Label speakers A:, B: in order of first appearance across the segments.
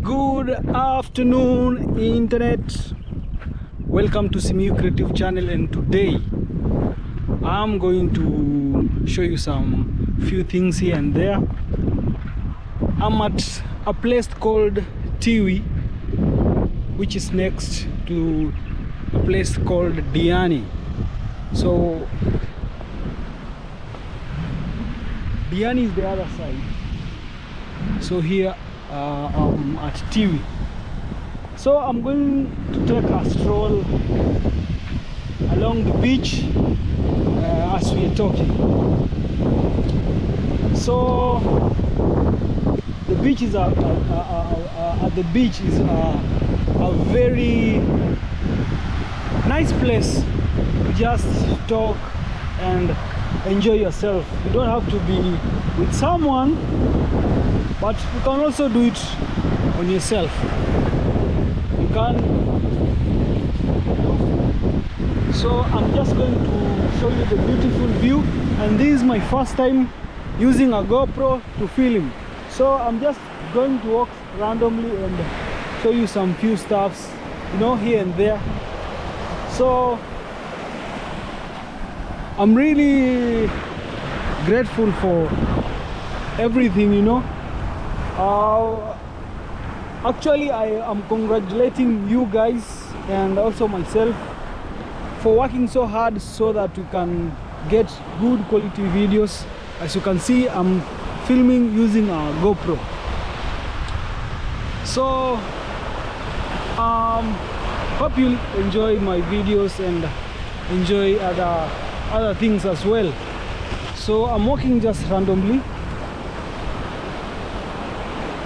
A: Good afternoon, internet. Welcome to Simiyu Creative Channel, and today I'm going to show you some few things here and there. I'm at a place called Tiwi, which is next to a place called Diani. So Diani is the other side. So here I'm at Tiwi. So I'm going to take a stroll along the beach as we are talking. So the beach is at the beach is a very nice place to just talk and enjoy yourself. You don't have to be with someone, but you can also do it on yourself. You can. So I'm just going to show you the beautiful view, and this is my first time using a GoPro to film. So I'm just going to walk randomly and show you some few stuffs, you know, here and there. So I'm really grateful for everything, you know. Actually, I am congratulating you guys and also myself for working so hard so that we can get good quality videos. As you can see, I'm filming using a GoPro. So hope you enjoy my videos and enjoy other things as well. So I'm walking just randomly,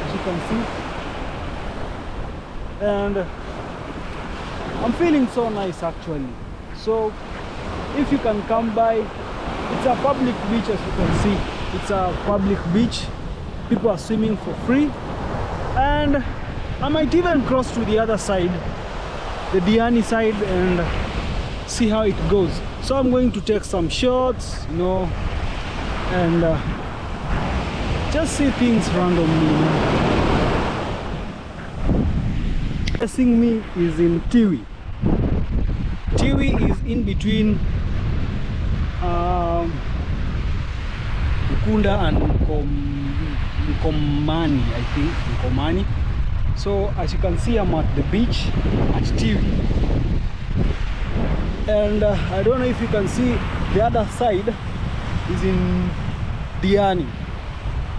A: as you can see, and I'm feeling so nice actually. So if you can come by, it's a public beach, as you can see. It's a public beach. People are swimming for free, and I might even cross to the other side, the Diani side, and see how it goes. So I'm going to take some shots, you know, and just see things randomly, you know. Facing me is in Tiwi. Tiwi is in between Ukunda and Mkomani, I think, Mkomani. So as you can see, I'm at the beach at Tiwi, and I don't know if you can see, the other side is in Diani.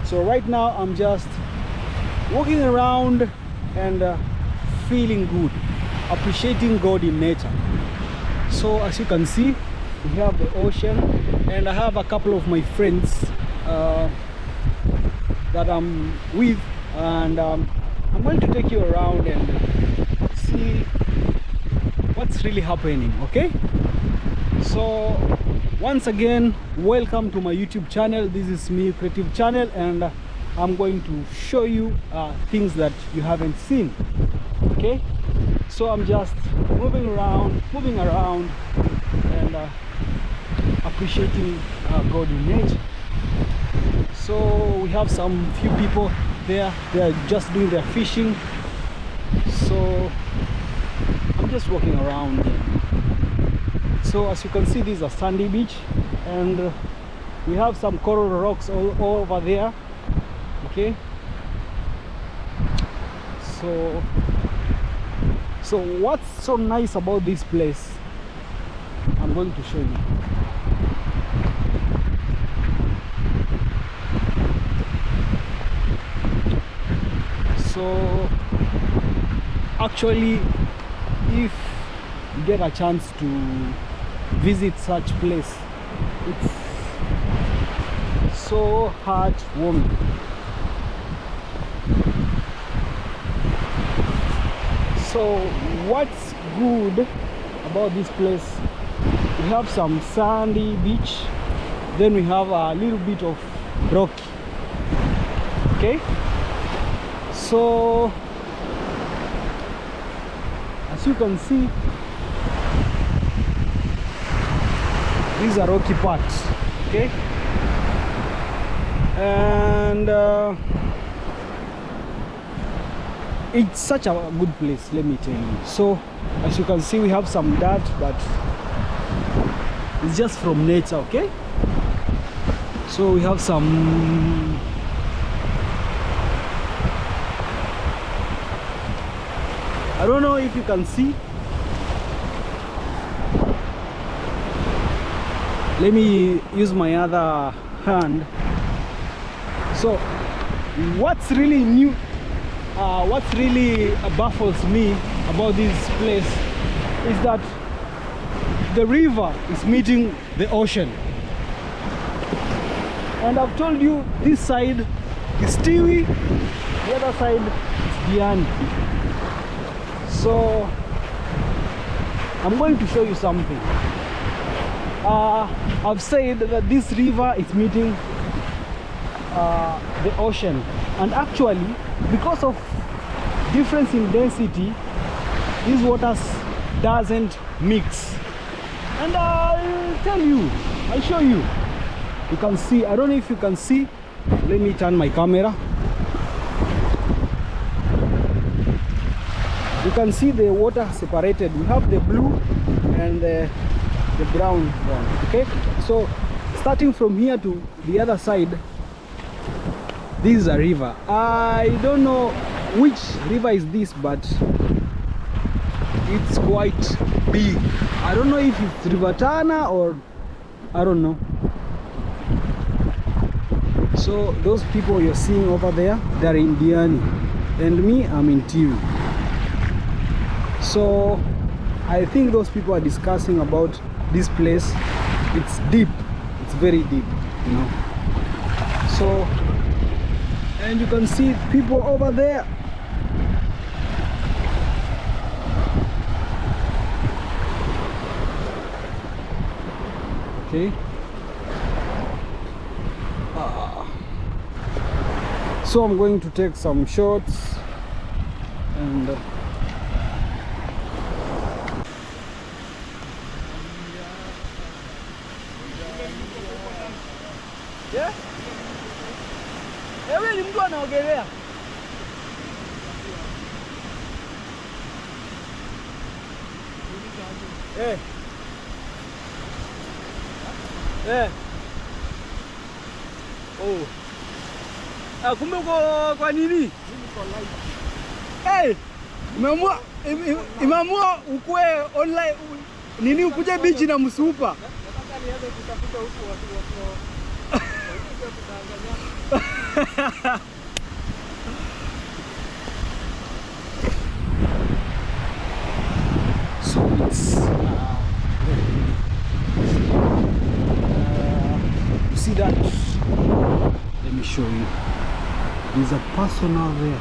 A: So right now I'm just walking around and feeling good, appreciating God in nature. So as you can see, we have the ocean, and I have a couple of my friends that I'm with, and I'm going to take you around and see what's really happening. Okay, so once again, welcome to my YouTube channel. This is Simiyu Creative Channel, and I'm going to show you things that you haven't seen. Okay, so I'm just moving around and appreciating God in nature. So we have some few people there. They are just doing their fishing. So I'm just walking around. So as you can see, this is a sandy beach, and we have some coral rocks all over there. Okay, so what's so nice about this place, I'm going to show you. So actually, if you get a chance to visit such place, it's so heartwarming. So what's good about this place, we have some sandy beach, then we have a little bit of rocky. Okay, so as you can see, these are rocky parts. Okay, and it's such a good place, let me tell you. So as you can see, we have some dirt, but it's just from nature, okay? So we have some I don't know if you can see. Let me use my other hand. So what's really new, what really baffles me about this place is that the river is meeting the ocean. And I've told you, this side is Tiwi, the other side is Diani. So I'm going to show you something. I've said that this river is meeting the ocean, and actually because of difference in density, these waters doesn't mix. And I'll tell you, I'll show you. You can see, I don't know if you can see. Let me turn my camera. You can see the water separated. We have the blue and the brown one. Okay, so starting from here to the other side, this is a river. I don't know which river is this, but it's quite big. I don't know if it's River Tana or I don't know. So those people you're seeing over there, they're in Diani, and me, I'm in Tiwi. So I think those people are discussing about this place. It's deep, it's very deep, you know. So, and you can see people over there. Okay. So I'm going to take some shots and yeah. Ewe ni mtu anaogelea. Eh. Eh. Oh. Ah, kumbe uko kwa nini? Eh. Imeamua ukue online nini, ukuje beach na msupa. Nataka nianze kutafuta huko watu so it's you see that? Let me show you. There's a person out there.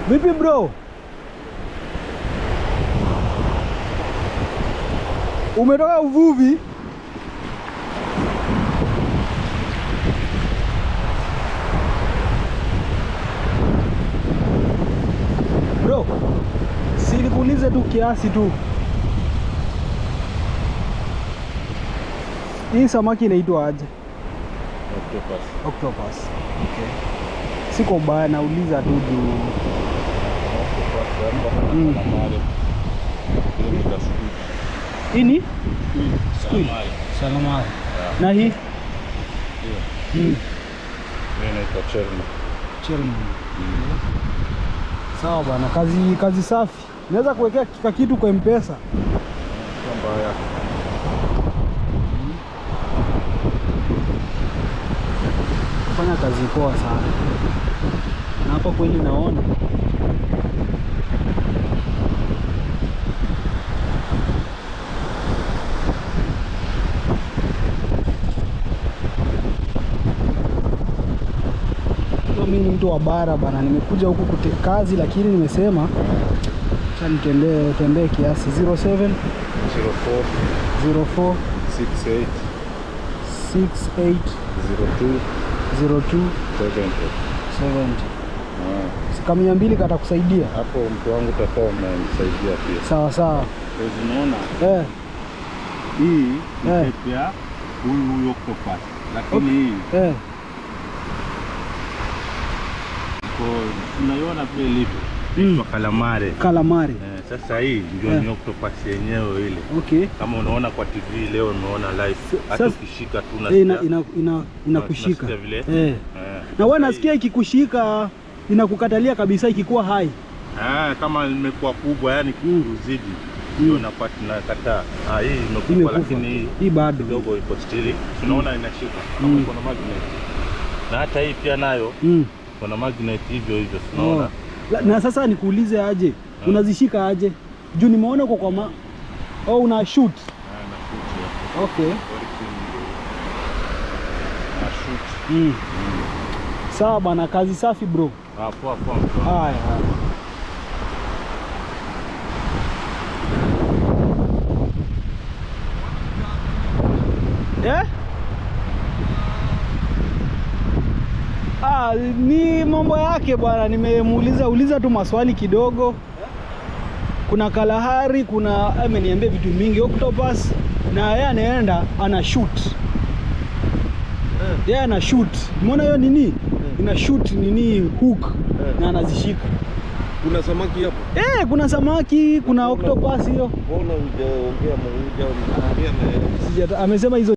A: Vipi bro? Umetoka uvuvi? Bro, si nikuulize tu kiasi tu. Hii samaki inaitwa aje?
B: Octopus.
A: Octopus. Okay. Siko mbaya, nauliza tu juu. Hii ni
B: squid.
A: Salamai. Na hii?
B: Hii inaitwa Chelman.
A: Sawa bana, kazi safi. Naweza kuwekea kitu kwa M-Pesa.
B: Mbaya.
A: Fanya kazi poa sana. Na hapa kweli naona mimi ni mtu wa bara bana, nimekuja huku kazi, lakini nimesema acha nitembee kiasi. 07 04 68 68 02 70. Sika 200 katakusaidia
B: hapo, mtu wangu utakuwa umenisaidia pia.
A: Sawa sawa.
B: Unaona hii ni pia huyu octopus, lakini hii unaiona vile ilivyo kwa calamari. Sasa hii ndio ni octopus yenyewe ile.
A: Okay.
B: Kama unaona kwa TV leo umeona live, hata ukishika tu
A: inakushika. Na wewe nasikia ikikushika inakukatalia kabisa ikikuwa hai.
B: Kama imekuwa kubwa yani kuzidi ndio napata nakataa. Hii imekuwa, lakini
A: hii bado
B: kidogo iko still. Unaona inashika kama iko na magnet. Na hata hii pia nayo kuna magnet hivyo tunaona.
A: Na sasa nikuulize aje, unazishika aje? Juu nimeona kwa una shoot. Okay.
B: Na shoot.
A: Sawa bana, kazi safi bro.
B: Poa.
A: Haya. Ni mambo yake bwana, nimemuuliza tu maswali kidogo. Kuna kalahari, ameniambia vitu mingi, octopus, na yeye anaenda ana shoot. Yeye ana shoot. Umeona hiyo nini? Ina shoot nini hook na anazishika.
B: Kuna samaki hapo?
A: Kuna samaki, kuna octopus hiyo.
B: Mbona hujaongea na
A: amesema hizo